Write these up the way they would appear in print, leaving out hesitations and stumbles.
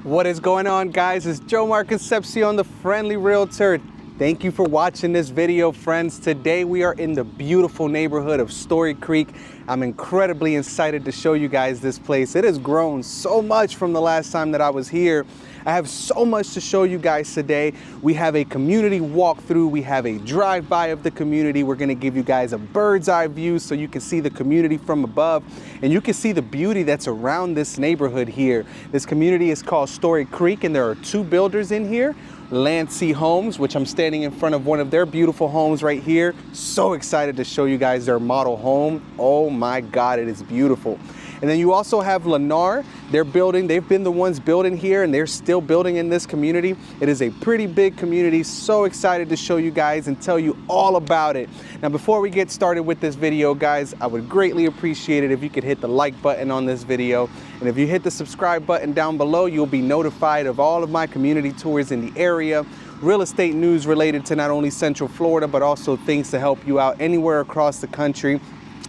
What is going on, guys? It's Joe Concepcion, the Friendly Realtor. Thank you for watching this video, friends. Today we are in the beautiful neighborhood of Storey Creek. I'm incredibly excited to show you guys this place. It has grown so much from the last time that I was here. I have so much to show you guys today. We have a community walkthrough. We have a drive-by of the community. We're gonna give you guys a bird's eye view so you can see the community from above and you can see the beauty that's around this neighborhood here. This community is called Storey Creek and there are two builders in here. Landsea Homes, which I'm standing in front of one of their beautiful homes right here. So excited to show you guys their model home. Oh my God, it is beautiful. And then you also have Lennar. They've been the ones building here and they're still building in this community. It is a pretty big community. So excited to show you guys and tell you all about it. Now, before we get started with this video, guys, I would greatly appreciate it if you could hit the like button on this video. And if you hit the subscribe button down below, you'll be notified of all of my community tours in the area, real estate news related to not only Central Florida, but also things to help you out anywhere across the country.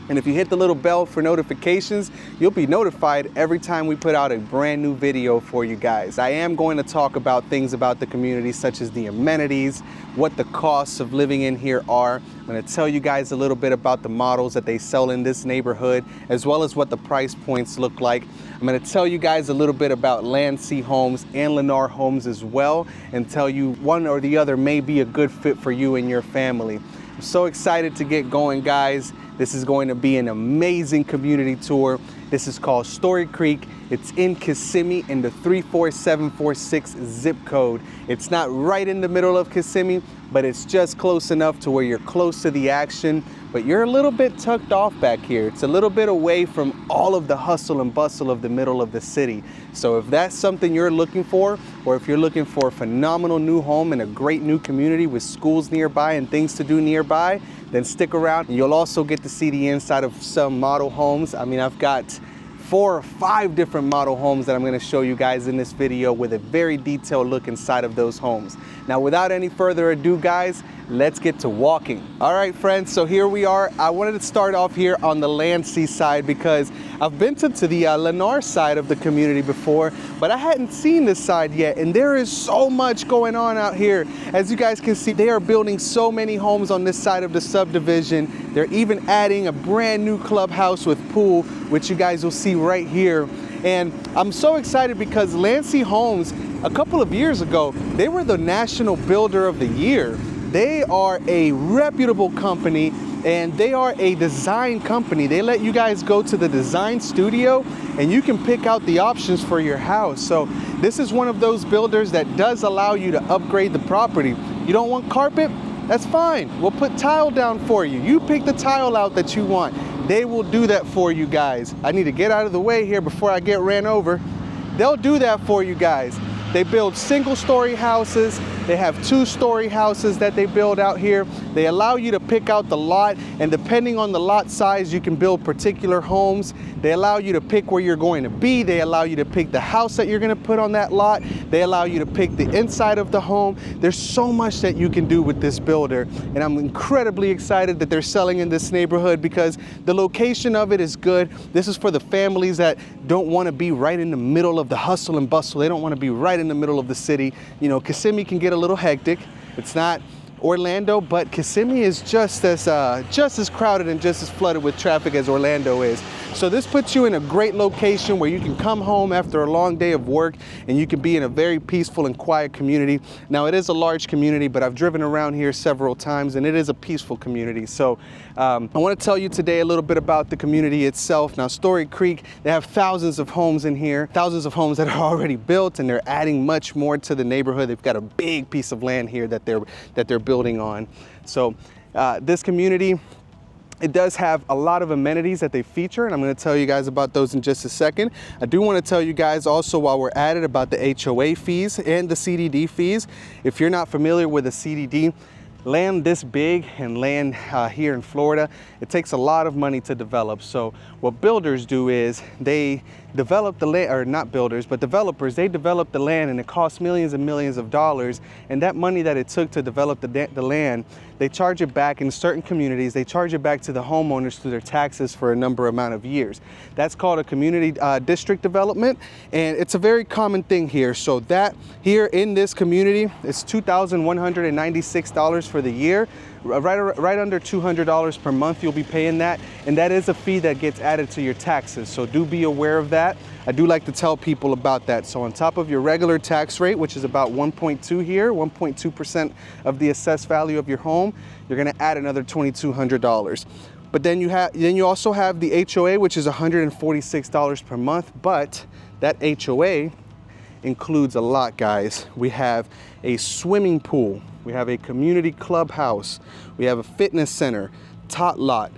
And if you hit the little bell for notifications, you'll be notified every time we put out a brand new video for you guys. I am going to talk about things about the community, such as the amenities, what the costs of living in here are. I'm going to tell you guys a little bit about the models that they sell in this neighborhood, as well as what the price points look like. I'm going to tell you guys a little bit about Landsea Homes and Lennar Homes as well, and tell you one or the other may be a good fit for you and your family. I'm so excited to get going, guys. This is going to be an amazing community tour. This is called Storey Creek. It's in Kissimmee in the 34746 zip code. It's not right in the middle of Kissimmee, but it's just close enough to where you're close to the action, but you're a little bit tucked off back here. It's a little bit away from all of the hustle and bustle of the middle of the city. So if that's something you're looking for, or if you're looking for a phenomenal new home in a great new community with schools nearby and things to do nearby, then stick around. You'll also get to see the inside of some model homes. I mean, I've got 4 or 5 different model homes that I'm going to show you guys in this video with a very detailed look inside of those homes. Now, without any further ado, guys, let's get to walking. All right, friends, so here we are. I wanted to start off here on the Landsea side because I've been to the Lennar side of the community before, but I hadn't seen this side yet, and there is so much going on out here. As you guys can see, they are building so many homes on this side of the subdivision. They're even adding a brand new clubhouse with pool, which you guys will see right here. And I'm so excited because Landsea Homes, a couple of years ago, they were the National Builder of the Year. They are a reputable company and they are a design company. They let you guys go to the design studio and you can pick out the options for your house. So this is one of those builders that does allow you to upgrade the property. You don't want carpet? That's fine. We'll put tile down for you. You pick the tile out that you want. They will do that for you guys. I need to get out of the way here before I get ran over. They'll do that for you guys. They build single-story houses. They have 2-story houses that they build out here. They allow you to pick out the lot, and depending on the lot size, you can build particular homes. They allow you to pick where you're going to be. They allow you to pick the house that you're going to put on that lot. They allow you to pick the inside of the home. There's so much that you can do with this builder, and I'm incredibly excited that they're selling in this neighborhood because the location of it is good. This is for the families that don't want to be right in the middle of the hustle and bustle. They don't want to be right in the middle of the city. You know, Kissimmee can get a little hectic. It's not Orlando, but Kissimmee is just as crowded and just as flooded with traffic as Orlando is. So this puts you in a great location where you can come home after a long day of work and you can be in a very peaceful and quiet community. Now, it is a large community, but I've driven around here several times and it is a peaceful community. So I want to tell you today a little bit about the community itself. Now, Storey Creek, they have thousands of homes in here, thousands of homes that are already built, and they're adding much more to the neighborhood. They've got a big piece of land here that they're building on. So this community, it does have a lot of amenities that they feature, and I'm going to tell you guys about those in just a second. I do want to tell you guys also while we're at it about the HOA fees and the CDD fees. If you're not familiar with a CDD, land this big and land here in Florida, it takes a lot of money to develop. So what builders do is they develop the land, or not builders, but developers, they develop the land and it costs millions and millions of dollars. And that money that it took to develop the land, they charge it back in certain communities. They charge it back to the homeowners through their taxes for a number amount of years. That's called a community district development, and it's a very common thing here. So that here in this community, it's $2,196 for the year. Right under $200 per month you'll be paying that, and that is a fee that gets added to your taxes, so do be aware of that. I do like to tell people about that. So on top of your regular tax rate, which is about 1.2 here, 1.2% of the assessed value of your home, you're going to add another $2,200. But then you also have the HOA, which is $146 per month, but that HOA includes a lot, guys. We have a swimming pool, we have a community clubhouse, we have a fitness center, tot lot,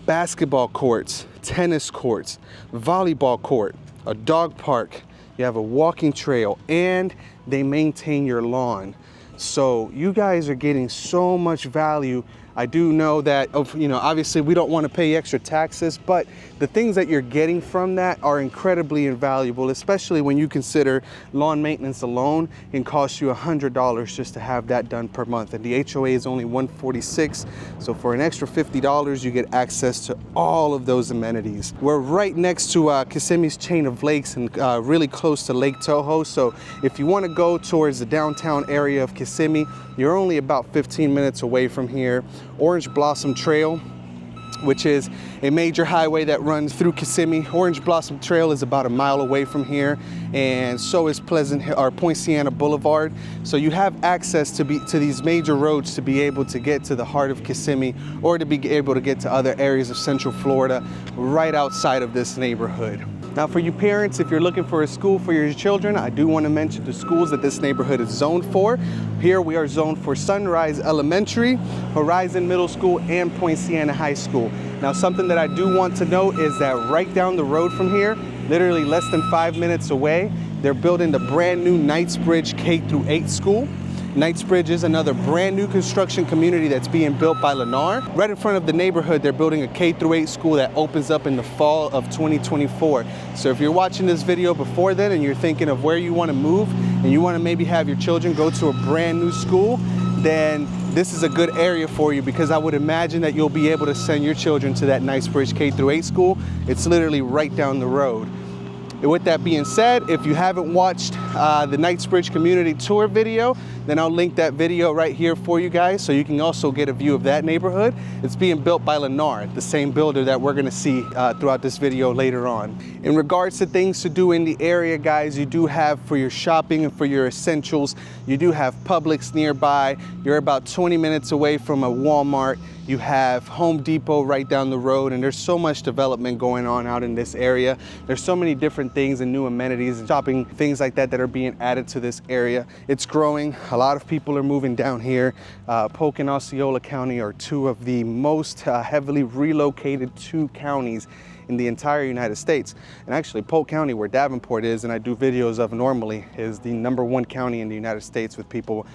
basketball courts, tennis courts, volleyball court, a dog park, you have a walking trail, and they maintain your lawn. So you guys are getting so much value. I do know that, obviously we don't want to pay extra taxes, but the things that you're getting from that are incredibly invaluable, especially when you consider lawn maintenance alone can cost you $100 just to have that done per month. And the HOA is only $146. So for an extra $50, you get access to all of those amenities. We're right next to Kissimmee's chain of lakes and really close to Lake Toho. So if you want to go towards the downtown area of Kissimmee, you're only about 15 minutes away from here. Orange Blossom Trail, which is a major highway that runs through Kissimmee. Orange Blossom Trail is about a mile away from here, and so is Poinciana Boulevard. So you have access to these major roads to be able to get to the heart of Kissimmee, or to be able to get to other areas of Central Florida right outside of this neighborhood. Now for you parents, if you're looking for a school for your children, I do want to mention the schools that this neighborhood is zoned for. Here we are zoned for Sunrise Elementary, Horizon Middle School, and Poinciana High School. Now something that I do want to note is that right down the road from here, literally less than 5 minutes away, they're building the brand new Knightsbridge K-8 school. Knightsbridge is another brand new construction community that's being built by Lennar. Right in front of the neighborhood, they're building a K-8 school that opens up in the fall of 2024. So if you're watching this video before then and you're thinking of where you want to move and you want to maybe have your children go to a brand new school, then this is a good area for you, because I would imagine that you'll be able to send your children to that Knightsbridge K-8 school. It's literally right down the road. And with that being said, if you haven't watched the Knightsbridge Community Tour video, then I'll link that video right here for you guys, so you can also get a view of that neighborhood. It's being built by Lennar, the same builder that we're gonna see throughout this video later on. In regards to things to do in the area, guys, you do have, for your shopping and for your essentials, you do have Publix nearby. You're about 20 minutes away from a Walmart. You have Home Depot right down the road, and there's so much development going on out in this area. There's so many different things and new amenities and shopping, things like that are being added to this area. It's growing. A lot of people are moving down here. Polk and Osceola County are two of the most heavily relocated two counties in the entire United States. And actually Polk County, where Davenport is, and I do videos of normally, is the #1 county in the United States with people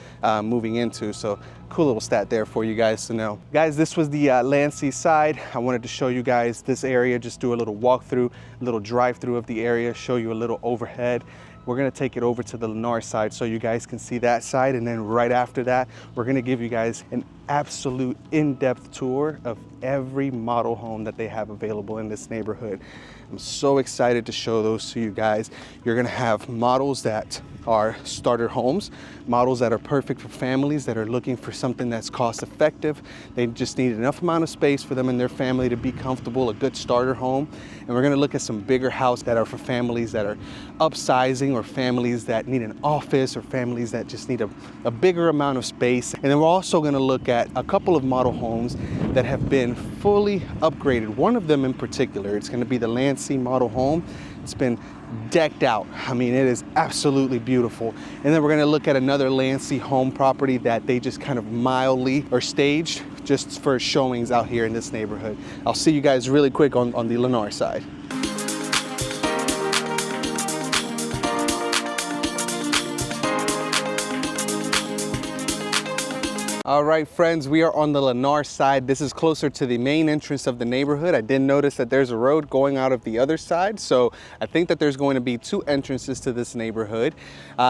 moving into. So cool little stat there for you guys to know. Guys, this was the Landsea side. I wanted to show you guys this area, just do a little walkthrough, a little drive through of the area, show you a little overhead. We're gonna take it over to the Lennar side so you guys can see that side, and then right after that, we're gonna give you guys an absolute in-depth tour of every model home that they have available in this neighborhood. I'm so excited to show those to you guys. You're gonna have models that are starter homes, models that are perfect for families that are looking for something that's cost effective. They just need enough amount of space for them and their family to be comfortable, a good starter home. And we're gonna look at some bigger houses that are for families that are upsizing, or families that need an office, or families that just need a bigger amount of space. And then we're also gonna look at a couple of model homes that have been fully upgraded. One of them in particular, it's gonna be the Landsea model home. It's been decked out. I mean, it is absolutely beautiful. And then we're gonna look at another Landsea home property that they just kind of mildly or staged just for showings out here in this neighborhood. I'll see you guys really quick on the Lennar side. All right, friends, we are on the Lennar side. This is closer to the main entrance of the neighborhood. I did notice that there's a road going out of the other side, so I think that there's going to be two entrances to this neighborhood.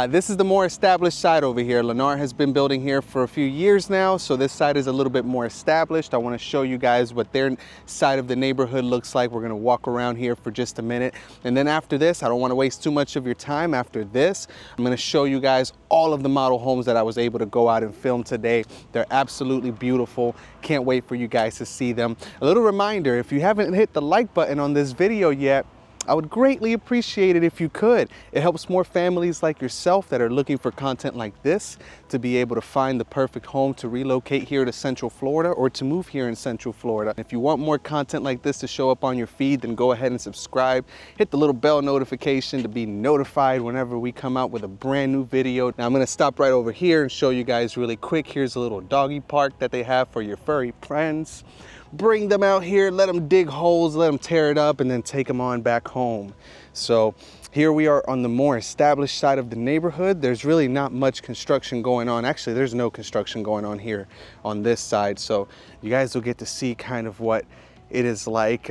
This is the more established side over here. Lennar has been building here for a few years now, so this side is a little bit more established. I want to show you guys what their side of the neighborhood looks like. We're going to walk around here for just a minute, and then after this, I don't want to waste too much of your time. After this, I'm going to show you guys all of the model homes that I was able to go out and film today. They're absolutely beautiful. Can't wait for you guys to see them. A little reminder, if you haven't hit the like button on this video yet, I would greatly appreciate it if you could. It helps more families like yourself that are looking for content like this to be able to find the perfect home to relocate here to Central Florida or to move here in Central Florida. If you want more content like this to show up on your feed, then go ahead and subscribe. Hit the little bell notification to be notified whenever we come out with a brand new video. Now I'm gonna stop right over here and show you guys really quick. Here's a little doggy park that they have for your furry friends. Bring them out here, let them dig holes, let them tear it up, and then take them on back home. So here we are on the more established side of the neighborhood. There's really not much construction going on. Actually, there's no construction going on here on this side. So you guys will get to see kind of what it is like,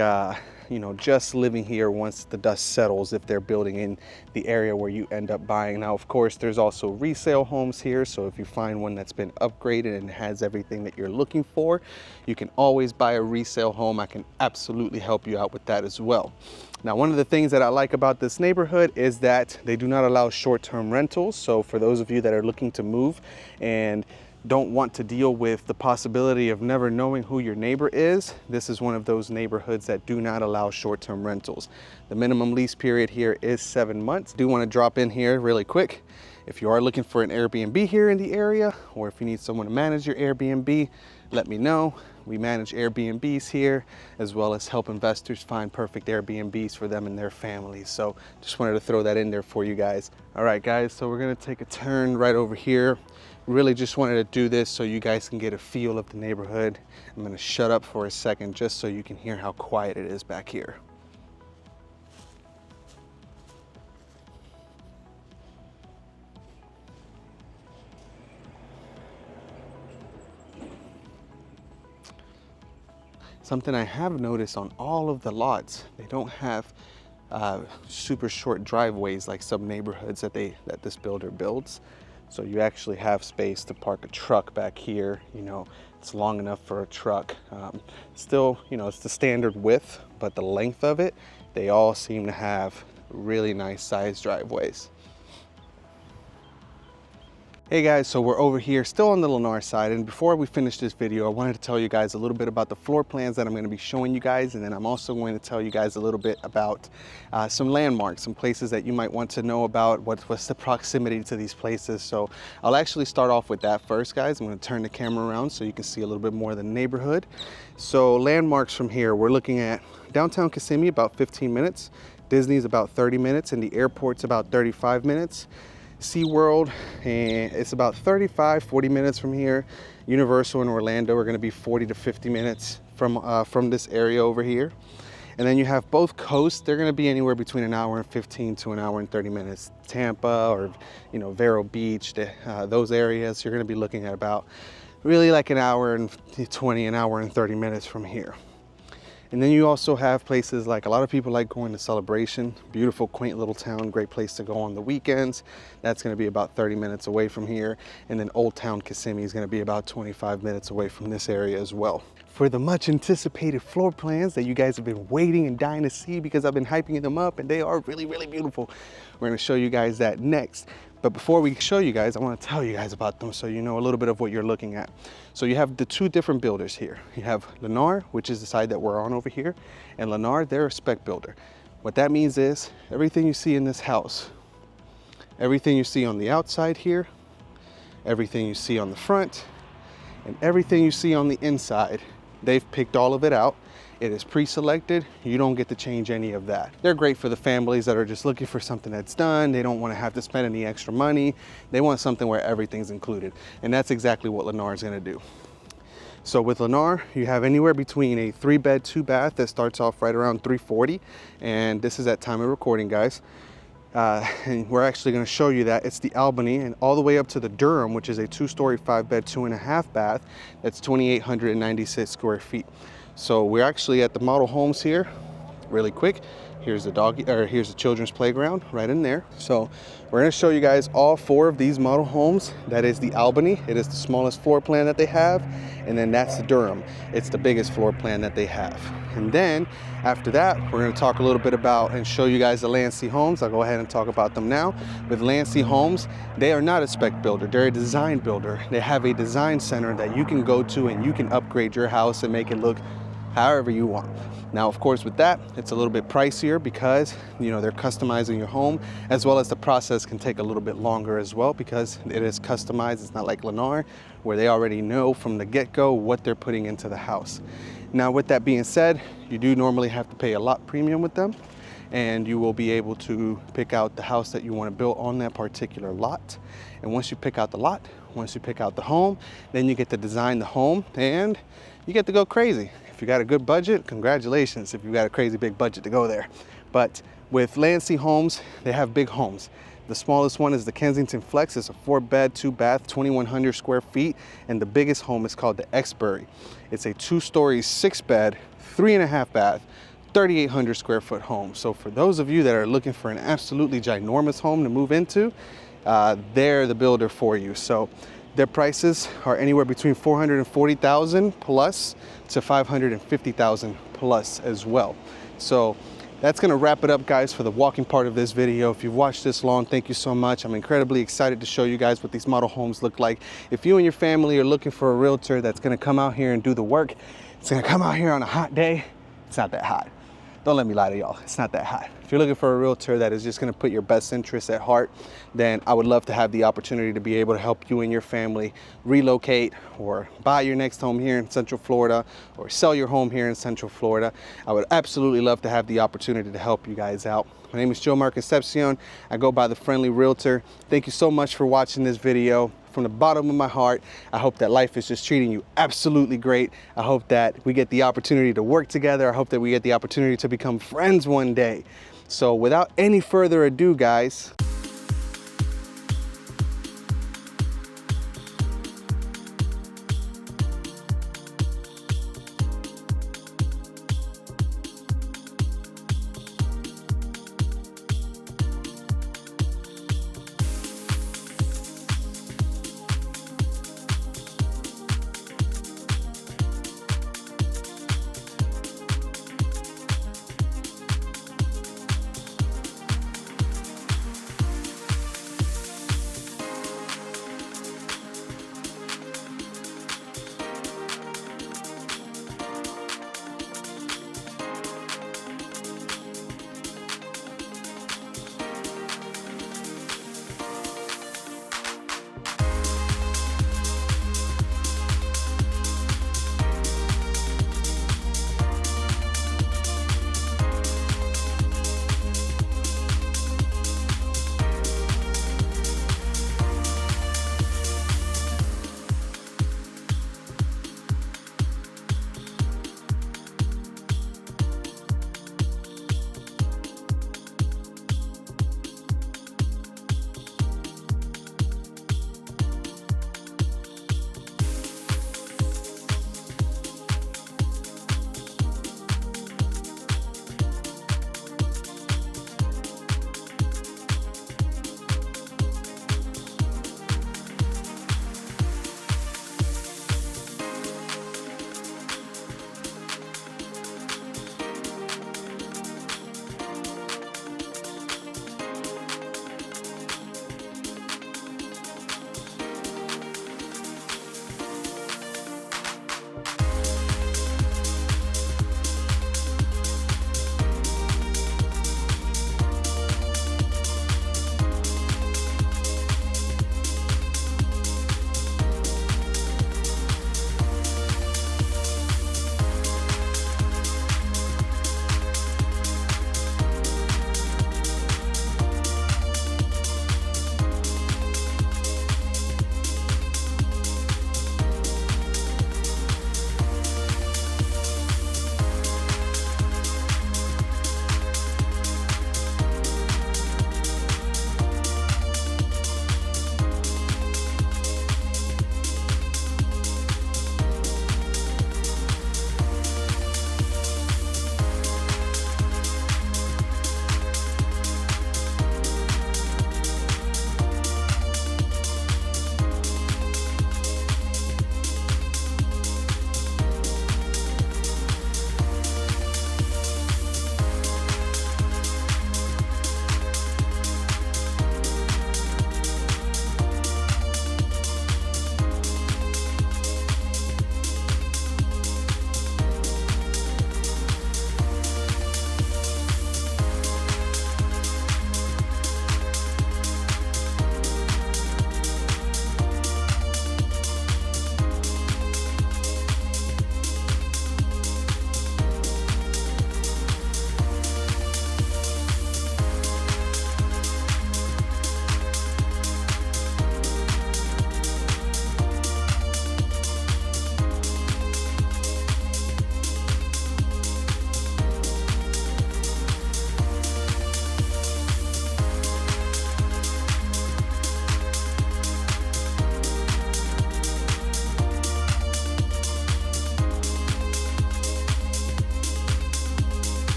you know, just living here once the dust settles, if they're building in the area where you end up buying. Now, of course, there's also resale homes here. So if you find one that's been upgraded and has everything that you're looking for, you can always buy a resale home. I can absolutely help you out with that as well. Now, one of the things that I like about this neighborhood is that they do not allow short-term rentals. So for those of you that are looking to move and don't want to deal with the possibility of never knowing who your neighbor is, this is one of those neighborhoods that do not allow short-term rentals. The minimum lease period here is 7 months. Do want to drop in here really quick. If you are looking for an Airbnb here in the area, or if you need someone to manage your Airbnb, let me know. We manage Airbnbs here, as well as help investors find perfect Airbnbs for them and their families. So just wanted to throw that in there for you guys. All right, guys, so we're gonna take a turn right over here. Really just wanted to do this so you guys can get a feel of the neighborhood. I'm gonna shut up for a second just so you can hear how quiet it is back here. Something I have noticed on all of the lots, they don't have super short driveways like some neighborhoods that this builder builds. So you actually have space to park a truck back here. You know, it's long enough for a truck. Still, you know, it's the standard width, but the length of it, they all seem to have really nice sized driveways. Hey guys, so we're over here still on the Lennar side, and before we finish this video, I wanted to tell you guys a little bit about the floor plans that I'm going to be showing you guys, and then I'm also going to tell you guys a little bit about some landmarks, some places that you might want to know about, what's the proximity to these places. So I'll actually start off with that first, guys. I'm going to turn the camera around so you can see a little bit more of the neighborhood. So landmarks from here, we're looking at downtown Kissimmee, about 15 minutes. Disney's about 30 minutes, and the airport's about 35 minutes. SeaWorld, and it's about 35-40 minutes from here. Universal in Orlando are going to be 40 to 50 minutes from this area over here. And then you have both coasts. They're going to be anywhere between an hour and 15 to an hour and 30 minutes. Tampa or, you know, Vero Beach, those areas, you're going to be looking at about really like an hour and 20, an hour and 30 minutes from here. And then you also have places like, a lot of people like going to Celebration, beautiful, quaint little town, great place to go on the weekends. That's going to be about 30 minutes away from here. And then Old Town Kissimmee is going to be about 25 minutes away from this area as well. For the much anticipated floor plans that you guys have been waiting and dying to see, because I've been hyping them up and they are really, really beautiful. We're going to show you guys that next. But before we show you guys, I want to tell you guys about them so you know a little bit of what you're looking at. So you have the two different builders here. You have Lennar, which is the side that we're on over here, and Lennar, they're a spec builder. What that means is everything you see in this house, everything you see on the outside here, everything you see on the front, and everything you see on the inside, they've picked all of it out. It is pre-selected. You don't get to change any of that. They're great for the families that are just looking for something that's done. They don't want to have to spend any extra money. They want something where everything's included. And that's exactly what Lennar is going to do. So with Lennar, you have anywhere between a 3-bed, 2-bath that starts off right around $340. And this is at time of recording, guys. And we're actually going to show you that. It's the Albany and all the way up to the Durham, which is a 2-story 5-bed 2.5 bath. That's 2,896 square feet. So we're actually at the model homes here. Really quick, here's the children's playground right in there. So we're going to show you guys all 4 of these model homes. That is the Albany. It is the smallest floor plan that they have, and then that's the Durham. It's the biggest floor plan that they have. And then after that, we're going to talk a little bit about and show you guys the Landsea homes. I'll go ahead and talk about them now. With Landsea homes, they are not a spec builder, they're a design builder. They have a design center that you can go to and you can upgrade your house and make it look however you want. Now, of course, with that, it's a little bit pricier because, you know, they're customizing your home, as well as the process can take a little bit longer as well because it is customized. It's not like Lennar, where they already know from the get-go what they're putting into the house. Now, with that being said, you do normally have to pay a lot premium with them, and you will be able to pick out the house that you want to build on that particular lot. And once you pick out the lot, once you pick out the home, then you get to design the home and you get to go crazy. If you got a good budget, congratulations if you got a crazy big budget to go there. But with Landsea homes, they have big homes. The smallest one is the Kensington Flex. It's a 4-bed, 2-bath, 2,100 square feet. And the biggest home is called the Exbury. It's a 2-story, 6-bed, 3.5 bath, 3,800 square foot home. So for those of you that are looking for an absolutely ginormous home to move into, they're the builder for you. So their prices are anywhere between $440,000 plus to $550,000 plus as well. So that's gonna wrap it up, guys, for the walking part of this video. If you've watched this long, thank you so much. I'm incredibly excited to show you guys what these model homes look like. If you and your family are looking for a realtor that's gonna come out here and do the work, it's gonna come out here on a hot day. It's not that hot. Don't let me lie to y'all, it's not that hot. If you're looking for a realtor that is just gonna put your best interests at heart, then I would love to have the opportunity to be able to help you and your family relocate or buy your next home here in Central Florida or sell your home here in Central Florida. I would absolutely love to have the opportunity to help you guys out. My name is Joe Concepcion. I go by the Friendly Realtor. Thank you so much for watching this video. From the bottom of my heart, I hope that life is just treating you absolutely great. I hope that we get the opportunity to work together. I hope that we get the opportunity to become friends one day. So without any further ado, guys,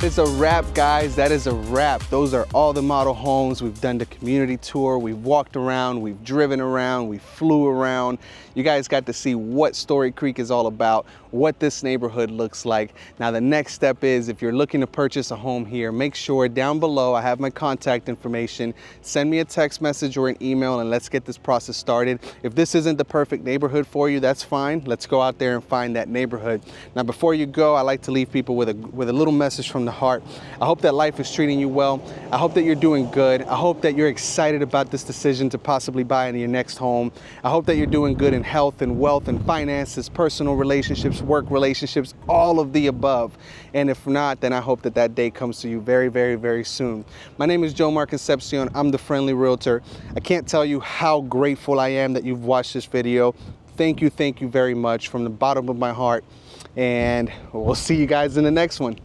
It's a wrap, guys. That is a wrap. Those are all the model homes. We've done the community tour. We've walked around. We've driven around. We flew around. You guys got to see what Storey Creek is all about, what this neighborhood looks like. Now, the next step is if you're looking to purchase a home here, make sure down below I have my contact information. Send me a text message or an email and let's get this process started. If this isn't the perfect neighborhood for you, that's fine. Let's go out there and find that neighborhood. Now, before you go, I like to leave people with a little message from the heart. I hope that life is treating you well. I hope that you're doing good. I hope that you're excited about this decision to possibly buy into your next home. I hope that you're doing good in health and wealth and finances, personal relationships, work relationships, all of the above. And if not, then I hope that that day comes to you very, very, very soon. My name is Jomar Concepcion. I'm the Friendly Realtor. I can't tell you how grateful I am that you've watched this video. Thank you very much from the bottom of my heart. And we'll see you guys in the next one.